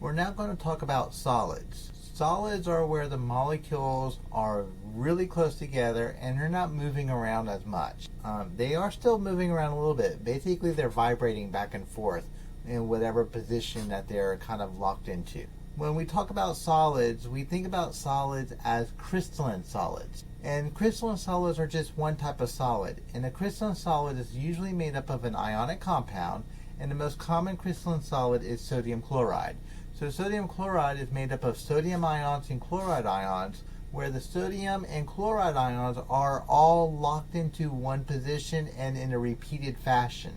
We're now going to talk about solids. Solids are where the molecules are really close together and they're not moving around as much. They are still moving around a little bit. Basically, they're vibrating back and forth in whatever position that they're kind of locked into. When we talk about solids, we think about solids as crystalline solids. And crystalline solids are just one type of solid. And a crystalline solid is usually made up of an ionic compound, and the most common crystalline solid is sodium chloride. So sodium chloride is made up of sodium ions and chloride ions, where the sodium and chloride ions are all locked into one position and in a repeated fashion.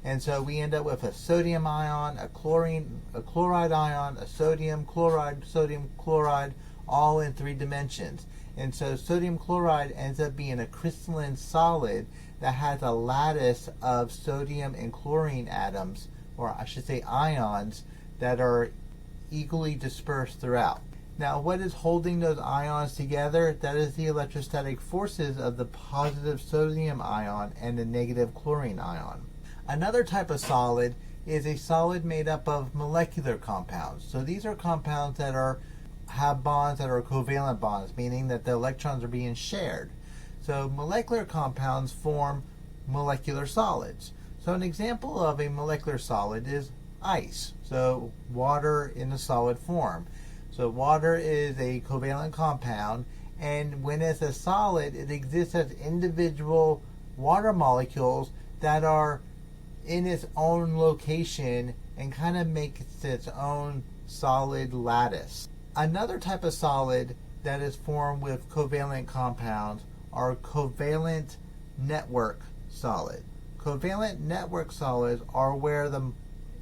And so we end up with a sodium ion, a chloride ion, a sodium chloride, all in 3 dimensions. And so sodium chloride ends up being a crystalline solid that has a lattice of sodium and chlorine atoms, or I should say ions, that are equally dispersed throughout. Now, what is holding those ions together? That is the electrostatic forces of the positive sodium ion and the negative chlorine ion. Another type of solid is a solid made up of molecular compounds. So these are compounds that have bonds that are covalent bonds, meaning that the electrons are being shared. So molecular compounds form molecular solids. So an example of a molecular solid is ice. So water in a solid form. So water is a covalent compound, and when it's a solid, it exists as individual water molecules that are in its own location and kind of makes its own solid lattice. Another type of solid that is formed with covalent compounds are covalent network solids. Covalent network solids are where the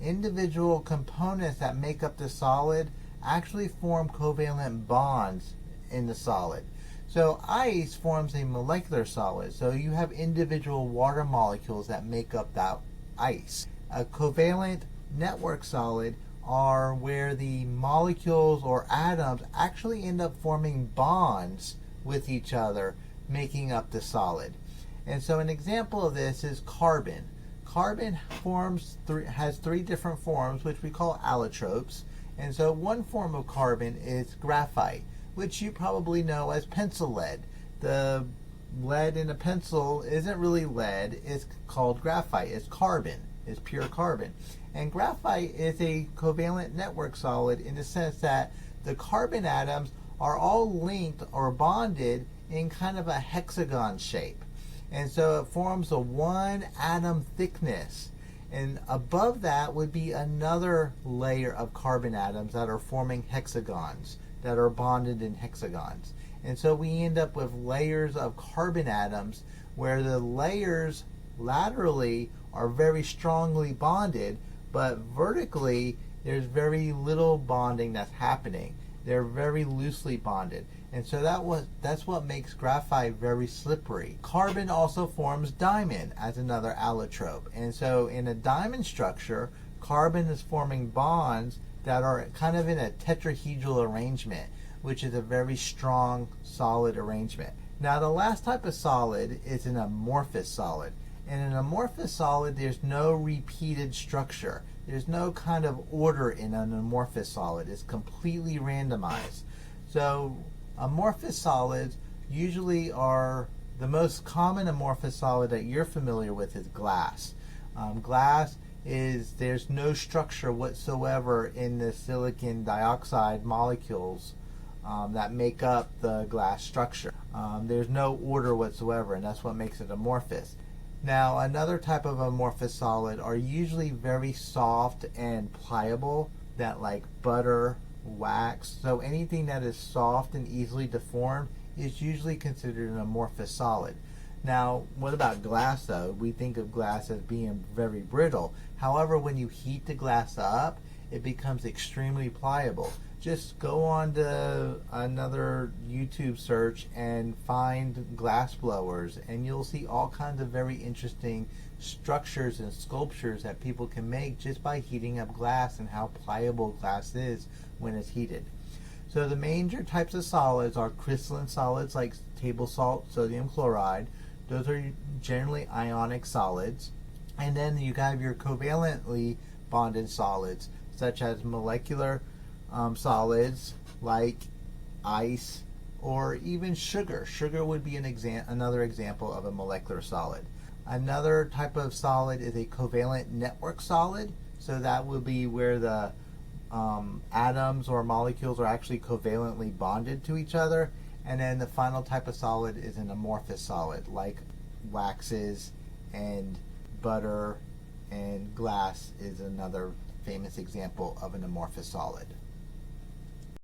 individual components that make up the solid actually form covalent bonds in the solid. So ice forms a molecular solid, so you have individual water molecules that make up that ice. A covalent network solid are where the molecules or atoms actually end up forming bonds with each other, making up the solid. And so an example of this is carbon. Carbon has 3 different forms, which we call allotropes. And so one form of carbon is graphite, which you probably know as pencil lead. The lead in a pencil isn't really lead, it's called graphite. It's carbon, it's pure carbon. And graphite is a covalent network solid in the sense that the carbon atoms are all linked or bonded in kind of a hexagon shape. And so it forms a 1 atom thickness. And above that would be another layer of carbon atoms that are forming hexagons, that are bonded in hexagons. And so we end up with layers of carbon atoms where the layers laterally are very strongly bonded, but vertically there's very little bonding that's happening. They're very loosely bonded. And so that's what makes graphite very slippery. Carbon also forms diamond as another allotrope. And so in a diamond structure, carbon is forming bonds that are kind of in a tetrahedral arrangement, which is a very strong, solid arrangement. Now the last type of solid is an amorphous solid. In an amorphous solid, there's no repeated structure. There's no kind of order in an amorphous solid. It's completely randomized. So amorphous solids usually are, the most common amorphous solid that you're familiar with is glass. Glass is, there's no structure whatsoever in the silicon dioxide molecules that make up the glass structure. There's no order whatsoever, and that's what makes it amorphous. Now, another type of amorphous solid are usually very soft and pliable, that like butter, wax. So anything that is soft and easily deformed is usually considered an amorphous solid. Now, what about glass though? We think of glass as being very brittle. However, when you heat the glass up, it becomes extremely pliable. Just go on to another YouTube search and find glass blowers, and you'll see all kinds of very interesting structures and sculptures that people can make just by heating up glass, and how pliable glass is when it's heated. So the major types of solids are crystalline solids like table salt, sodium chloride. Those are generally ionic solids. And then you have your covalently bonded solids such as molecular solids like ice or even sugar. Sugar would be another example of a molecular solid. Another type of solid is a covalent network solid. So that would be where the atoms or molecules are actually covalently bonded to each other. And then the final type of solid is an amorphous solid, like waxes and butter and glass is another famous example of an amorphous solid.